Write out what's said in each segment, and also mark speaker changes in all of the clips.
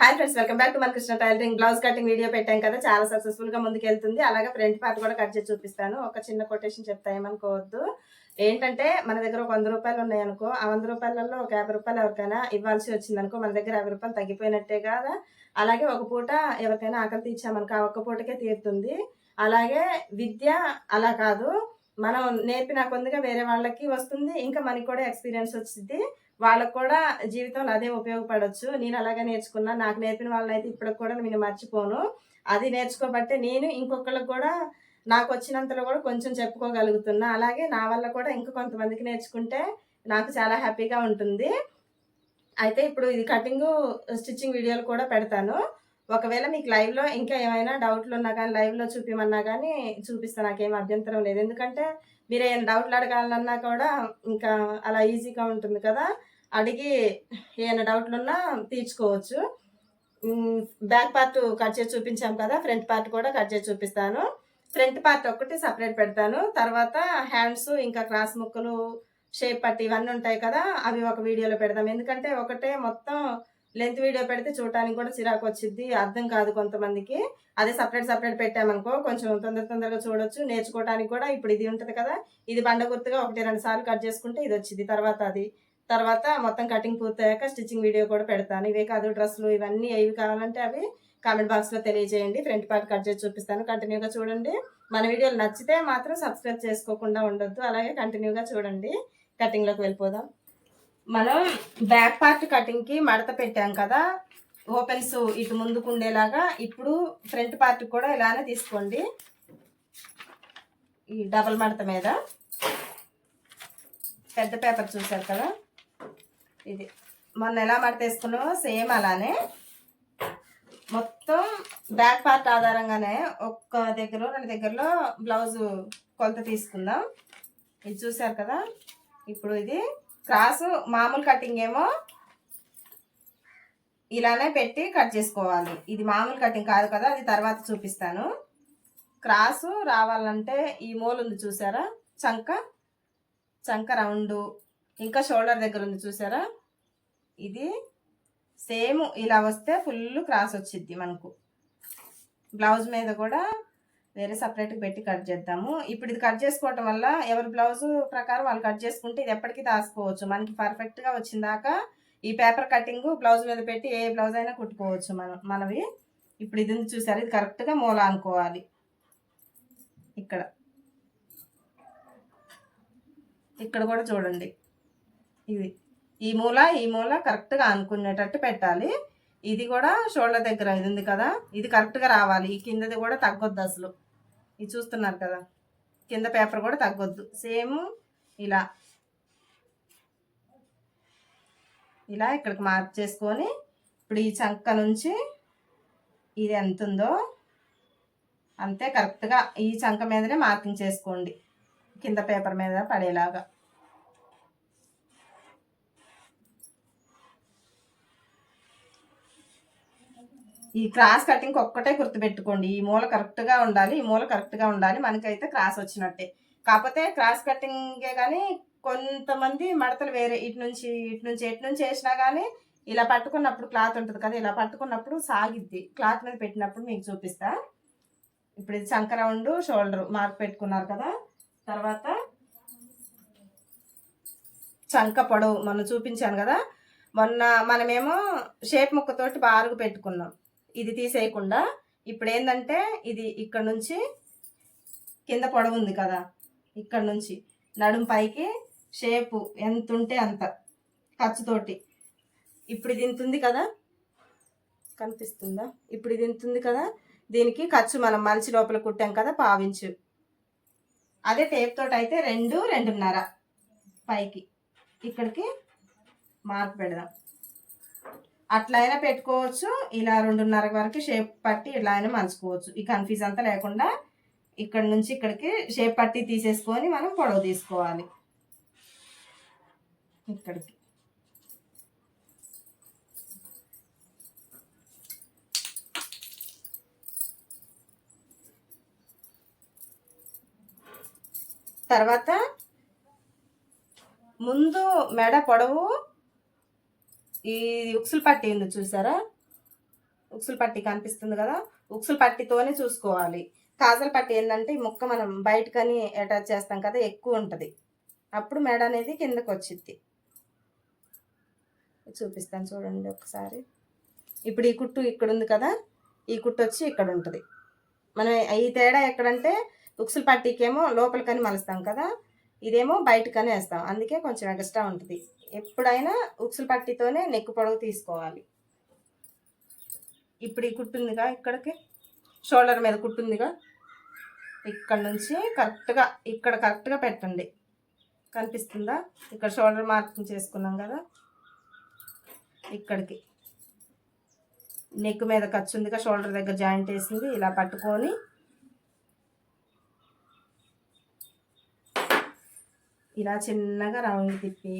Speaker 1: Hi friends, welcome back to మన Krishna tailoring. Blouse cutting video పెట్టాం కదా, చాలా సక్సెస్ఫుల్ గా ముందుకెళ్తుంది. అలాగే ఫ్రంట్ పార్ట్ కూడా కట్ చేసి చూపిస్తాను. ఒక చిన్న కొటేషన్ చెప్తా, ఏమనుకోవద్దు. ఏంటంటే మన దగ్గర ఒక 100 రూపాయలు ఉన్నాయనుకో, ఆ 100 రూపాయలలో ఒక 50 రూపాయలు ఎవరికైనా ఇవ్వాల్సి వచ్చిందనుకో, మన దగ్గర 50 రూపాయలు తగ్గిపోయినట్టే కదా. అలాగే ఒక పూట ఎవరికైనా ఆకలి తీర్చామనుకో, ఆ ఒక్క పూటకే తీరుతుంది. అలాగే విద్య అలా కాదు, మనం నేర్పిన కొందిగా వేరే వాళ్ళకి వస్తుంది, ఇంకా మనకి కూడా ఎక్స్పీరియన్స్ వచ్చింది. వాళ్ళకి కూడా జీవితంలో అదే ఉపయోగపడొచ్చు. నేను అలాగే నేర్చుకున్నా. నాకు నేర్పిన వాళ్ళనైతే ఇప్పటికి కూడా నేను మర్చిపోను. అది నేర్చుకోబట్టే నేను ఇంకొకళ్ళకి కూడా నాకొచ్చినంతలో కూడా కొంచెం చెప్పుకోగలుగుతున్నా. అలాగే నా వల్ల కూడా ఇంకా కొంతమందికి నేర్చుకుంటే నాకు చాలా హ్యాపీగా ఉంటుంది. అయితే ఇప్పుడు ఇది కటింగు, స్టిచ్చింగ్ వీడియోలు కూడా పెడతాను. ఒకవేళ మీకు లైవ్‌లో ఇంకా ఏమైనా డౌట్లున్నా గానీ, లైవ్‌లో చూపిమన్నా గానీ చూపిస్తా. నాకేం అభ్యంతరం లేదు. ఎందుకంటే మీరేమైనా డౌట్‌లు అడగాలన్నా కూడా ఇంకా అలా ఈజీగా ఉంటుంది కదా. అడిగి ఏమైనా డౌట్లున్నా తీర్చుకోవచ్చు. బ్యాక్ పార్ట్ కట్ చేసి చూపించాం కదా, ఫ్రంట్ పార్ట్ కూడా కట్ చేసి చూపిస్తాను. ఫ్రంట్ పార్ట్ ఒక్కటి సెపరేట్ పెడతాను. తర్వాత హ్యాండ్స్, ఇంకా క్రాస్ ముక్కలు, షేప్ పట్టి ఇవన్నీ ఉంటాయి కదా, అవి ఒక వీడియోలో పెడదాం. ఎందుకంటే ఒకటే మొత్తం లెంత్ వీడియో పెడితే చూడటానికి కూడా చిరాకు వచ్చిద్ది, అర్థం కాదు కొంతమందికి. అదే సెపరేట్ పెట్టామనుకో కొంచెం తొందరగా చూడొచ్చు, నేర్చుకోవడానికి కూడా. ఇప్పుడు ఇది ఉంటది కదా, ఇది బండ గుర్తుగా 1, 2 సార్లు కట్ చేసుకుంటే ఇది వచ్చింది. తర్వాత మొత్తం కటింగ్ పూర్తయ్యాక స్టిచ్చింగ్ వీడియో కూడా పెడతాను. ఇవే కాదు, డ్రెస్సులు ఇవన్నీ ఏవి కావాలంటే అవి కామెంట్ బాక్స్లో తెలియజేయండి. ఫ్రంట్ పార్ట్ కట్ చేసి చూపిస్తాను, కంటిన్యూగా చూడండి. మన వీడియోలు నచ్చితే మాత్రం సబ్స్క్రైబ్ చేసుకోకుండా ఉండొద్దు. అలాగే కంటిన్యూగా చూడండి. కటింగ్లోకి వెళ్ళిపోదాం. మనం బ్యాక్ పార్ట్ కటింగ్కి మడత పెట్టాం కదా, ఓపెన్స్ ఇటు ముందుకు ఉండేలాగా. ఇప్పుడు ఫ్రంట్ పార్ట్ కూడా ఇలానే తీసుకోండి. ఈ డబల్ మడత మీద పెద్ద పేపర్ చూసారు కదా, ఇది మొన్న ఎలా మడత వేసుకున్నామో సేమ్ అలానే మొత్తం బ్యాక్ పార్ట్ ఆధారంగానే ఒక్క దగ్గర 2 దగ్గరలో బ్లౌజు కొలత తీసుకుందాం. ఇది చూసారు కదా. ఇప్పుడు ఇది క్రాస్ మామూలు కటింగ్ ఏమో ఇలానే పెట్టి కట్ చేసుకోవాలి. ఇది మామూలు కటింగ్ కాదు కదా, అది తర్వాత చూపిస్తాను. క్రాసు రావాలంటే ఈ మూల ఉంది చూసారా, చంక రౌండు, ఇంకా షోల్డర్ దగ్గర ఉంది చూసారా, ఇది సేమ్ ఇలా వస్తే ఫుల్ క్రాస్ వచ్చిద్ది మనకు. బ్లౌజ్ మీద కూడా వేరే సపరేట్గా పెట్టి కట్ చేద్దాము. ఇప్పుడు ఇది కట్ చేసుకోవటం వల్ల ఎవరి బ్లౌజు ప్రకారం వాళ్ళు కట్ చేసుకుంటే ఇది ఎప్పటికీ దాచుకోవచ్చు. మనకి పర్ఫెక్ట్గా వచ్చిందాక ఈ పేపర్ కటింగ్ బ్లౌజ్ మీద పెట్టి ఏ బ్లౌజ్ అయినా కుట్టుకోవచ్చు మనవి. ఇప్పుడు ఇది ఉంది చూసారు, ఇది కరెక్ట్గా మూల అనుకోవాలి. ఇక్కడ కూడా చూడండి, ఇది ఈ మూల కరెక్ట్గా అనుకునేటట్టు పెట్టాలి. ఇది కూడా షోల్డర్ దగ్గర ఇది ఉంది కదా, ఇది కరెక్ట్గా రావాలి. ఈ కిందది కూడా తగ్గొద్దు అసలు. ఇది చూస్తున్నారు కదా, కింద పేపర్ కూడా తగ్గొద్దు. సేమ్ ఇలా ఇక్కడికి మార్క్ చేసుకొని ఇప్పుడు ఈ చంక నుంచి ఇది ఎంత ఉందో అంతే కరెక్ట్గా ఈ చంక మీదనే మార్కింగ్ చేసుకోండి, కింద పేపర్ మీద పడేలాగా. ఈ క్రాస్ కటింగ్ ఒక్కటే గుర్తుపెట్టుకోండి, ఈ మూల కరెక్ట్గా ఉండాలి, ఈ మూల కరెక్ట్గా ఉండాలి. మనకైతే క్రాస్ వచ్చినట్టే. కాకపోతే క్రాస్ కటింగే కానీ కొంతమంది మడతలు వేరే ఇటు నుంచి వేసినా కానీ ఇలా పట్టుకున్నప్పుడు క్లాత్ ఉంటుంది కదా, ఇలా పట్టుకున్నప్పుడు సాగిద్ది. క్లాత్ మీద పెట్టినప్పుడు మీకు చూపిస్తా. ఇప్పుడు ఇది చంక రౌండ్, షోల్డర్ మార్క్ పెట్టుకున్నారు కదా. తర్వాత చంక పొడవు మొన్న చూపించాను కదా, మొన్న మనమేమో షేప్ ముక్కతోటి బారుగు పెట్టుకున్నాం. ఇది తీసేయకుండా ఇప్పుడు ఏంటంటే ఇది ఇక్కడ నుంచి కింద పొడవు ఉంది కదా, ఇక్కడ నుంచి నడుం పైకి షేపు ఎంత ఉంటే అంత ఖర్చుతోటి. ఇప్పుడు ఇది ఇంత ఉంది కదా, కనిపిస్తుందా? ఇప్పుడు ఇది ఇంత ఉంది కదా, దీనికి ఖర్చు మనం మలిచి లోపల కుట్టాం కదా, పావించు. అదే టేప్ తోటి అయితే 2, 2.5 పైకి ఇక్కడికి మార్క్ పెడదాం. అట్లా అయినా పెట్టుకోవచ్చు, ఇలా 2.5 వరకు షేప్ పట్టి ఇట్లా అయినా మలుచుకోవచ్చు. ఈ కన్ఫ్యూజ్ అంతా లేకుండా ఇక్కడ నుంచి ఇక్కడికి షేప్ పట్టి తీసేసుకొని మనం పొడవు తీసుకోవాలి. ఇక్కడికి తర్వాత ముందు మెడ పొడవు ఈ ఉక్సులు పట్టి ఉంది చూసారా, ఉక్సులు పట్టి కనిపిస్తుంది కదా, ఉక్సులు పట్టితోనే చూసుకోవాలి. కాజల్ పట్టి ఏంటంటే ఈ ముక్క మనం బయటకని అటాచ్ చేస్తాం కదా, ఎక్కువ ఉంటుంది, అప్పుడు మెడ అనేది కిందకు వచ్చిద్ది. చూపిస్తాను చూడండి ఒకసారి. ఇప్పుడు ఈ కుట్టు ఇక్కడ ఉంది కదా, ఈ కుట్టు వచ్చి ఇక్కడ ఉంటుంది. మనం ఈ తేడా ఎక్కడంటే ఉక్సులు పట్టీకేమో లోపలికని మలుస్తాం కదా, ఇదేమో బయటకని వేస్తాం, అందుకే కొంచెం ఎక్స్ట్రా ఉంటుంది. ఎప్పుడైనా ఉక్సులు పట్టీతోనే నెక్కు పొడవు తీసుకోవాలి. ఇప్పుడు ఈ కుట్టుందిగా, ఇక్కడికి షోల్డర్ మీద కుట్టుందిగా, ఇక్కడ నుంచి కరెక్ట్గా ఇక్కడ కరెక్ట్గా పెట్టండి. కనిపిస్తుందా? ఇక్కడ షోల్డర్ మార్కింగ్ చేసుకున్నాం కదా, ఇక్కడికి నెక్ మీద ఖర్చు ఉందిగా, షోల్డర్ దగ్గర జాయింట్ వేసింది, ఇలా పట్టుకొని ఇలా చిన్నగా రౌండ్ తిప్పి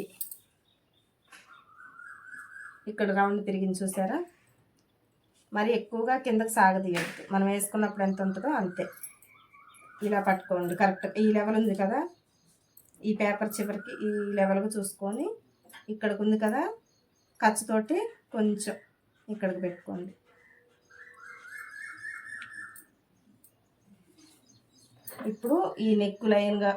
Speaker 1: ఇక్కడ రౌండ్ తిరిగింది చూసారా. మరి ఎక్కువగా కిందకి సాగదీయద్దు, మనం వేసుకున్నప్పుడు ఎంత ఉంటుందో అంతే. ఇలా పట్టుకోండి, కరెక్ట్ ఈ లెవెల్ ఉంది కదా, ఈ పేపర్ చివరికి ఈ లెవెల్గా చూసుకొని ఇక్కడికి ఉంది కదా, ఖర్చుతోటి కొంచెం ఇక్కడికి పెట్టుకోండి. ఇప్పుడు ఈ నెక్ లైన్గా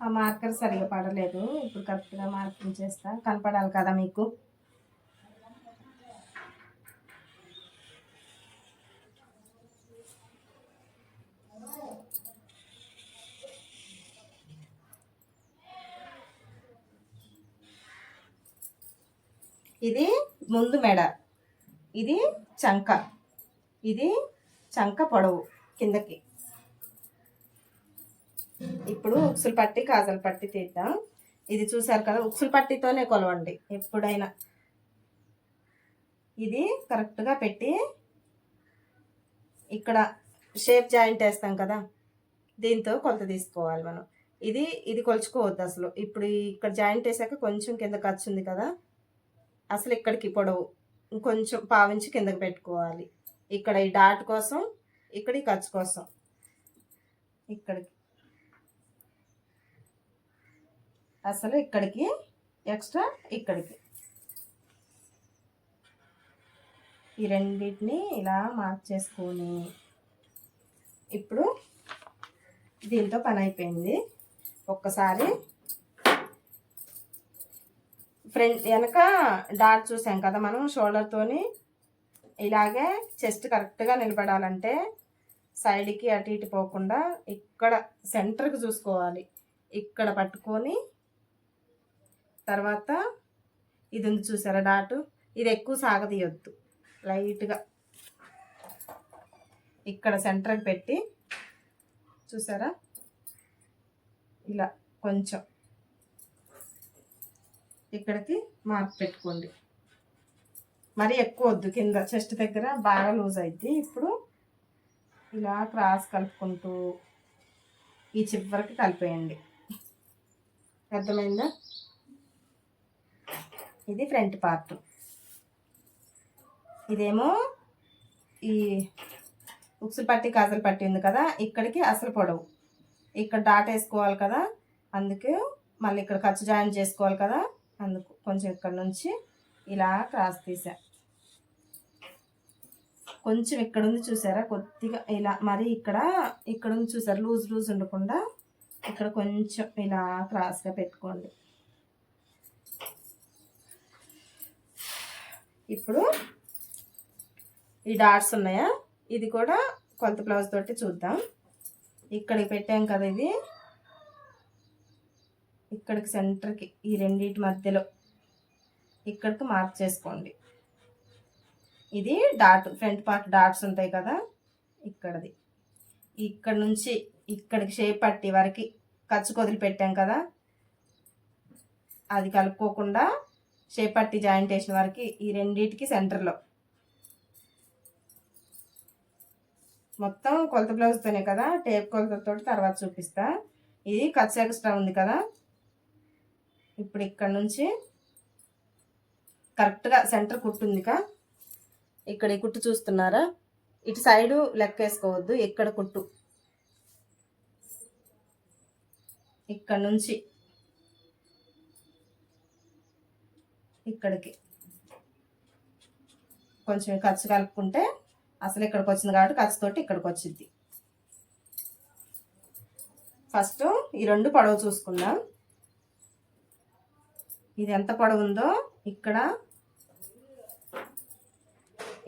Speaker 1: ఆ మార్కర్ సరిగా పడలేదు, ఇప్పుడు కరెక్ట్గా మార్కింగ్ చేస్తా, కనపడాలి కదా మీకు. ఇది ముందు మెడ, ఇది చంక, ఇది చంక పొడవు కిందకి. ఇప్పుడు ఉక్సులు పట్టి కాజల్ పట్టి తీద్దాం. ఇది చూసారు కదా, ఉక్సులు పట్టితోనే కొలవండి ఎప్పుడైనా. ఇది కరెక్ట్గా పెట్టి ఇక్కడ షేప్ జాయింట్ వేస్తాం కదా, దీంతో కొలత తీసుకోవాలి మనం. ఇది కొలుచుకోవద్దు అసలు. ఇప్పుడు ఇక్కడ జాయింట్ వేసాక కొంచెం కింద ఖర్చు ఉంది కదా, అసలు ఇక్కడికి పొడవు ఇంకొంచెం పావించి కిందకి పెట్టుకోవాలి. ఇక్కడ ఈ డాట్ కోసం, ఇక్కడ ఈ ఖర్చు కోసం, ఇక్కడికి అసలు ఇక్కడికి ఎక్స్ట్రా, ఇక్కడికి ఈ రెండింటిని ఇలా మార్క్ చేసుకొని ఇప్పుడు దీంతో పని అయిపోయింది. ఒక్కసారి ఫ్రంట్ వెనక డాట్ చూసాం కదా మనం, షోల్డర్తోని ఇలాగే చెస్ట్ కరెక్ట్గా నిలబడాలంటే సైడ్కి అటు ఇటు పోకుండా ఇక్కడ సెంటర్కి చూసుకోవాలి. ఇక్కడ పట్టుకొని తర్వాత ఇది ఉంది చూసారా డాటు, ఇది ఎక్కువ సాగదీయొద్దు, లైట్గా ఇక్కడ సెంటర్కి పెట్టి చూసారా, ఇలా కొంచెం ఇక్కడికి మార్క్ పెట్టుకోండి. మరి ఎక్కువ వద్దు, కింద చెస్ట్ దగ్గర బాగా లూజ్ అయింది. ఇప్పుడు ఇలా క్రాస్ కలుపుకుంటూ ఈ చివరికి కలిపేయండి. అర్థమైందా? ఇది ఫ్రంట్ పార్ట్. ఇదేమో ఈ ఉక్సులు పట్టి కాజల్ పట్టి ఉంది కదా, ఇక్కడికి అసలు పొడవు, ఇక్కడ డాట్ వేసుకోవాలి కదా, అందుకే మళ్ళీ ఇక్కడ ఖర్చు జాయిన్ చేసుకోవాలి కదా, అందుకు కొంచెం ఇక్కడ నుంచి ఇలా క్రాస్ తీసా. కొంచెం ఇక్కడ ఉంది చూసారా, కొద్దిగా ఇలా, మరి ఇక్కడ ఉంది చూసారా, లూజ్ ఉండకుండా ఇక్కడ కొంచెం ఇలా క్రాస్గా పెట్టుకోండి. ఇప్పుడు ఈ డాట్స్ ఉన్నాయా, ఇది కూడా కొలత బ్లౌజ్ తోటి చూద్దాం. ఇక్కడికి పెట్టాం కదా, ఇది ఇక్కడికి సెంటర్కి ఈ రెండింటి మధ్యలో ఇక్కడికి మార్క్ చేసుకోండి. ఇది డాట్, ఫ్రంట్ పార్ట్ డాట్స్ ఉంటాయి కదా, ఇక్కడది ఇక్కడ నుంచి ఇక్కడికి షేప్ పట్టి వరకు ఖర్చు కొదిలి పెట్టాం కదా, అది కలుపుకోకుండా షేప్ పట్టి జాయింట్ వేసిన వరకు ఈ రెండింటికి సెంటర్లో మొత్తం కొలత బ్లౌజ్తోనే కదా, టేప్ కొలతతో తర్వాత చూపిస్తా. ఇది ఖర్చు ఎక్స్ట్రా ఉంది కదా, ఇప్పుడు ఇక్కడ నుంచి కరెక్ట్గా సెంటర్ కుట్టుందిగా, ఇక్కడ ఈ కుట్టు చూస్తున్నారా, ఇటు సైడు లెక్క వేసుకోవద్దు, ఇక్కడ కుట్టు ఇక్కడ నుంచి ఇక్కడికి కొంచెం ఖర్చు కలుపుకుంటే అసలు ఇక్కడికి వచ్చింది కాబట్టి ఖర్చుతోటి ఇక్కడికి వచ్చింది. ఫస్ట్ ఈ రెండు పొడవు చూసుకుందాం. ఇది ఎంత పొడవు ఉందో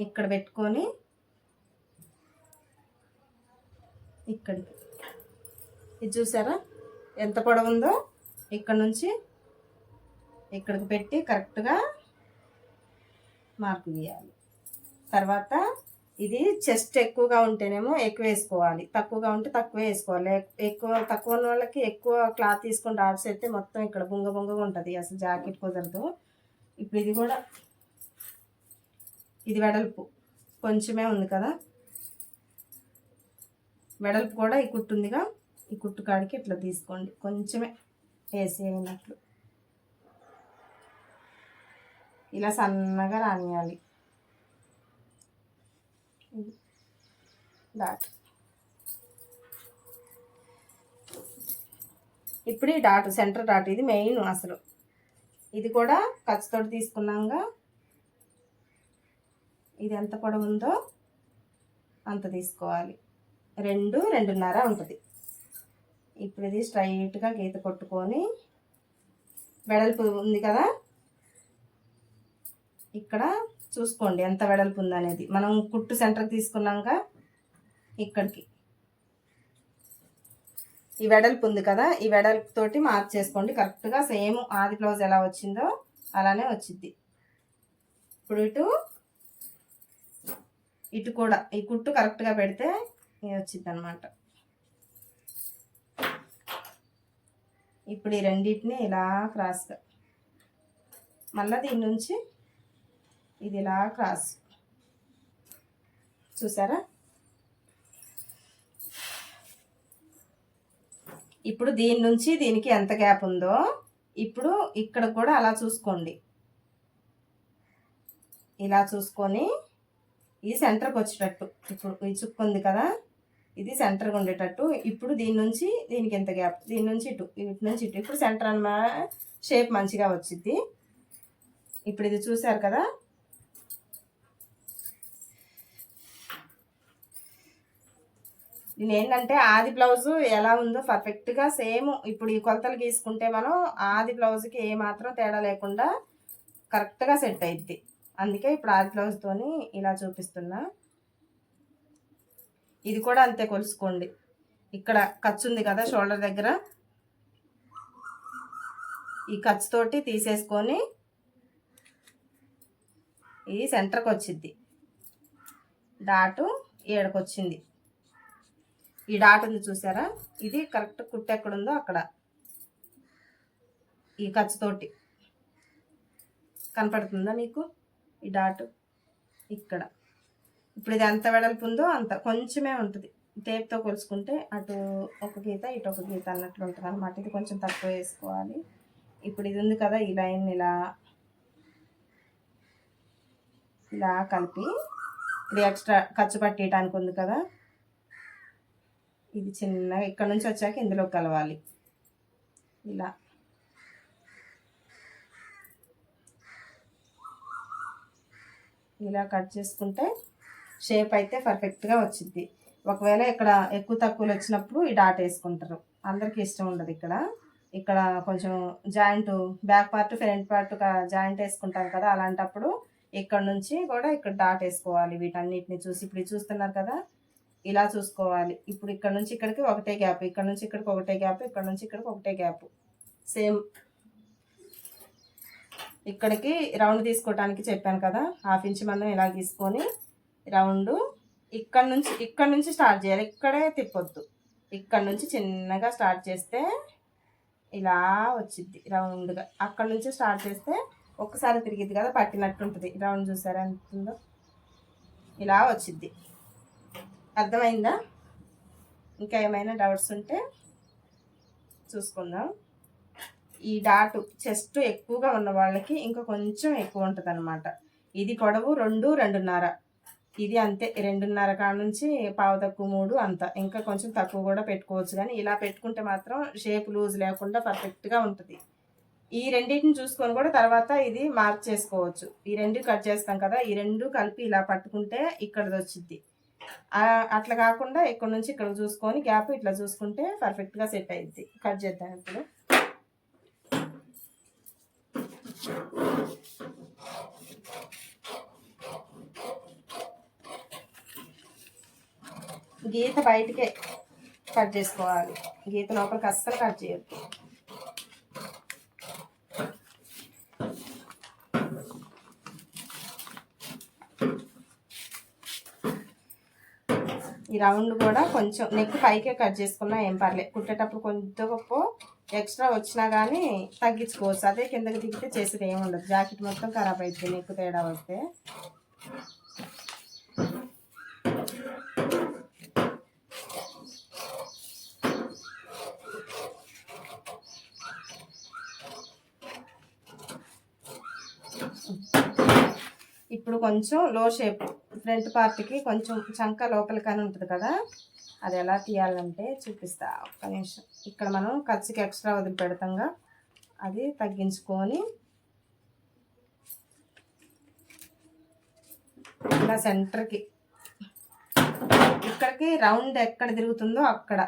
Speaker 1: ఇక్కడ పెట్టుకొని ఇక్కడికి, ఇది చూసారా ఎంత పొడవు ఉందో, ఇక్కడ నుంచి ఇక్కడికి పెట్టి కరెక్ట్గా మార్కు గీయాలి. తర్వాత ఇది చెస్ట్ ఎక్కువగా ఉంటేనేమో ఎక్కువ వేసుకోవాలి, తక్కువగా ఉంటే తక్కువ వేసుకోవాలి. తక్కువ ఉన్న వాళ్ళకి ఎక్కువ క్లాత్ తీసుకొని డాట్స్ అయితే మొత్తం ఇక్కడ బొంగగా ఉంటుంది, అసలు జాకెట్ కుదరదు. ఇప్పుడు ఇది కూడా, ఇది వెడల్పు కొంచెమే ఉంది కదా, వెడల్పు కూడా ఈ కుట్టు ఉందిగా, ఈ కుట్టు కాడికి ఇట్లా తీసుకోండి, కొంచెమే వేసి అయినట్లు ఇలా సన్నగా రానియాలి డాట్. ఇప్పుడు ఈ డాట్ సెంటర్ డాట్ ఇది మెయిన్ అసలు. ఇది కూడా ఖర్చుతో తీసుకున్నాక ఇది ఎంత పొడవు ఉందో అంత తీసుకోవాలి, 2.5 ఉంటుంది. ఇప్పుడు ఇది స్ట్రైట్గా గీత కొట్టుకొని వెడల్పు ఉంది కదా, ఇక్కడ చూసుకోండి ఎంత వెడల్పు ఉందనేది. మనం కుట్టు సెంటర్కి తీసుకున్నాక ఇక్కడికి ఈ వెడల్పు ఉంది కదా, ఈ వెడల్పు తోటి మార్క్ చేసుకోండి. కరెక్ట్గా సేమ్ ఆది బ్లౌజ్ ఎలా వచ్చిందో అలానే వచ్చింది. ఇప్పుడు ఇటు కూడా ఈ కుట్టు కరెక్ట్గా పెడితే వచ్చింది అనమాట. ఇప్పుడు ఈ రెండింటిని ఇలా క్రాస్గా, మళ్ళీ దీని నుంచి ఇది ఇలా క్రాస్, చూసారా. ఇప్పుడు దీని నుంచి దీనికి ఎంత గ్యాప్ ఉందో ఇప్పుడు ఇక్కడ కూడా అలా చూసుకోండి. ఇలా చూసుకొని ఈ సెంటర్కి వచ్చేటట్టు, ఇప్పుడు ఈ చుక్కు ఉంది కదా ఇది సెంటర్గా ఉండేటట్టు. ఇప్పుడు దీని నుంచి దీనికి ఎంత గ్యాప్, దీని నుంచి ఇటు నుంచి ఇటు, ఇప్పుడు సెంటర్ అన్నమాట షేప్ మంచిగా వచ్చింది. ఇప్పుడు ఇది చూసారు కదా, నేను ఏంటంటే ఆది బ్లౌజు ఎలా ఉందో పర్ఫెక్ట్గా సేమ్ ఇప్పుడు ఈ కొలతలు గీసుకుంటే మనం ఆది బ్లౌజ్కి ఏమాత్రం తేడా లేకుండా కరెక్ట్గా సెట్ అయ్యిద్ది. అందుకే ఇప్పుడు ఆది బ్లౌజ్తోని ఇలా చూపిస్తున్నా. ఇది కూడా అంతే కొలుసుకోండి. ఇక్కడ ఖర్చు ఉంది కదా షోల్డర్ దగ్గర, ఈ ఖర్చుతోటి తీసేసుకొని ఈ సెంటర్కి వచ్చింది డాటు, ఏడకు వచ్చింది. ఈ డాట్ ఉంది చూసారా, ఇది కరెక్ట్ కుట్టు ఎక్కడుందో అక్కడ ఈ ఖర్చుతోటి కనపడుతుందా మీకు ఈ డాట్ ఇక్కడ. ఇప్పుడు ఇది ఎంత వెడల్పు ఉందో అంత, కొంచెమే ఉంటుంది. టేప్తో కొలుసుకుంటే అటు ఒక గీత ఇటు ఒక గీత అన్నట్లు ఉంటుంది అనమాట. ఇది కొంచెం తక్కువ వేసుకోవాలి. ఇప్పుడు ఇది ఉంది కదా, ఈ లైన్ ఇలా కలిపి ఇది ఎక్స్ట్రా ఖర్చు పట్టేయడానికి ఉంది కదా, ఇది చిన్నగా ఇక్కడ నుంచి వచ్చాక ఇందులో కలవాలి. ఇలా కట్ చేసుకుంటే షేప్ అయితే పర్ఫెక్ట్గా వచ్చింది. ఒకవేళ ఇక్కడ ఎక్కువ తక్కువలు వచ్చినప్పుడు ఈ డాట్ వేసుకుంటారు, అందరికీ ఇష్టం ఉండదు. ఇక్కడ కొంచెం joint back part front part joint వేసుకుంటారు కదా, అలాంటప్పుడు ఇక్కడ నుంచి కూడా ఇక్కడ డాట్ వేసుకోవాలి. వీటన్నిటిని చూసి ఇప్పుడు చూస్తున్నారు కదా, ఇలా చూసుకోవాలి. ఇప్పుడు ఇక్కడ నుంచి ఇక్కడికి ఒకటే గ్యాప్, ఇక్కడ నుంచి ఇక్కడికి ఒకటే గ్యాప్, ఇక్కడ నుంచి ఇక్కడికి ఒకటే గ్యాప్. సేమ్ ఇక్కడికి రౌండ్ తీసుకోవటానికి చెప్పాను కదా, 1/2 ఇంచ్ మందం ఇలా తీసుకొని రౌండ్ ఇక్కడ నుంచి స్టార్ట్ చేయాలి. ఇక్కడే తిప్పొద్దు, ఇక్కడ నుంచి చిన్నగా స్టార్ట్ చేస్తే ఇలా వచ్చింది రౌండ్గా. అక్కడ నుంచి స్టార్ట్ చేస్తే ఒక్కసారి తిరిగిద్ది కదా, పట్టినట్టు ఉంటుంది. రౌండ్ చూసారా ఎంత ఉందో, ఇలా వచ్చింది. అర్థమైందా? ఇంకా ఏమైనా డౌట్స్ ఉంటే చూసుకుందాం. ఈ డాటు చెస్ట్ ఎక్కువగా ఉన్న వాళ్ళకి ఇంకా కొంచెం ఎక్కువ ఉంటుంది అనమాట. ఇది పొడవు 2.5. ఇది అంతే 2:30 కాడ నుంచి పావు తక్కువ 3 అంత, ఇంకా కొంచెం తక్కువ కూడా పెట్టుకోవచ్చు. కానీ ఇలా పెట్టుకుంటే మాత్రం షేప్ లూజ్ లేకుండా పర్ఫెక్ట్గా ఉంటుంది. ఈ రెండింటిని చూసుకొని కూడా తర్వాత ఇది మార్క్ చేసుకోవచ్చు. ఈ రెండు కట్ చేస్తాం కదా, ఈ రెండు కలిపి ఇలా పట్టుకుంటే ఇక్కడది వచ్చింది. అట్లా కాకుండా ఇక్కడ నుంచి ఇక్కడ చూసుకొని గ్యాప్ ఇట్లా చూసుకుంటే పర్ఫెక్ట్గా సెట్ అయ్యిద్ది. కట్ చేద్దాం ఇప్పుడు. గీత బయటికే కట్ చేసుకోవాలి, గీత లోపలికి అస్సలు కట్ చేయొద్దు. ఈ రౌండ్ కూడా కొంచెం నెక్ పైకే కట్ చేసుకున్నా ఏం పర్లేదు. కుట్టేటప్పుడు కొంచెం గొప్ప ఎక్స్ట్రా వచ్చినా కానీ తగ్గించుకోవచ్చు. అదే కిందకి దిగితే చేసేది ఏముండదు. జాకెట్ మొత్తం ఖరాబ్ అవుతుంది నెక్ తేడా వస్తే. ఇప్పుడు కొంచెం లో షేప్ ఫ్రంట్ పార్ట్కి కొంచెం చంక లోపలికని ఉంటుంది కదా, అది ఎలా తీయాలంటే చూపిస్తా. ఒక్క నిమిషం. ఇక్కడ మనం ఖర్చుకి ఎక్స్ట్రా వదిలి పెడతాంగా, అది తగ్గించుకొని ఇలా సెంటర్కి ఇక్కడికి రౌండ్ ఎక్కడ తిరుగుతుందో అక్కడ,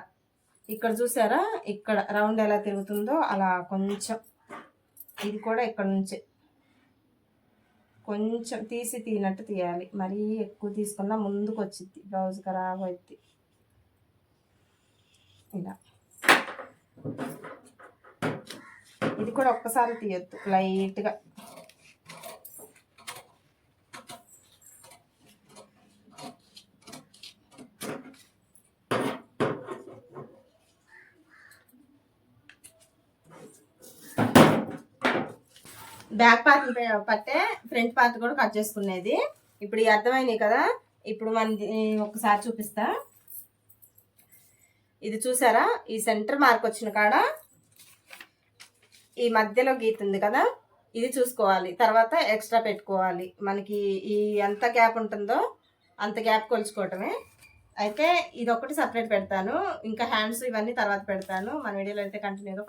Speaker 1: ఇక్కడ చూసారా ఇక్కడ రౌండ్ ఎలా తిరుగుతుందో అలా కొంచెం, ఇది కూడా ఇక్కడ నుంచి కొంచెం తీసినట్టు తీయాలి. మరీ ఎక్కువ తీసుకున్నా ముందుకు వచ్చింది, బ్లౌజ్ ఖరాబ్ అవుద్ది. ఇలా ఇది కూడా ఒక్కసారి తీయొద్దు, లైట్గా. బ్యాక్ పార్ట్ పట్టే ఫ్రంట్ పార్ట్ కూడా కట్ చేసుకునేది. ఇప్పుడు ఈ అర్థమైనాయి కదా. ఇప్పుడు మన ఒకసారి చూపిస్తా. ఇది చూసారా, ఈ సెంటర్ మార్క్ వచ్చిన కాడ ఈ మధ్యలో గీత ఉంది కదా, ఇది చూసుకోవాలి. తర్వాత ఎక్స్ట్రా పెట్టుకోవాలి. మనకి ఈ ఎంత గ్యాప్ ఉంటుందో అంత గ్యాప్ కొలుచుకోవటమే. అయితే ఇది ఒకటి సపరేట్ పెడతాను, ఇంకా హ్యాండ్స్ ఇవన్నీ తర్వాత పెడతాను. మన వీడియోలో అయితే కంటిన్యూగా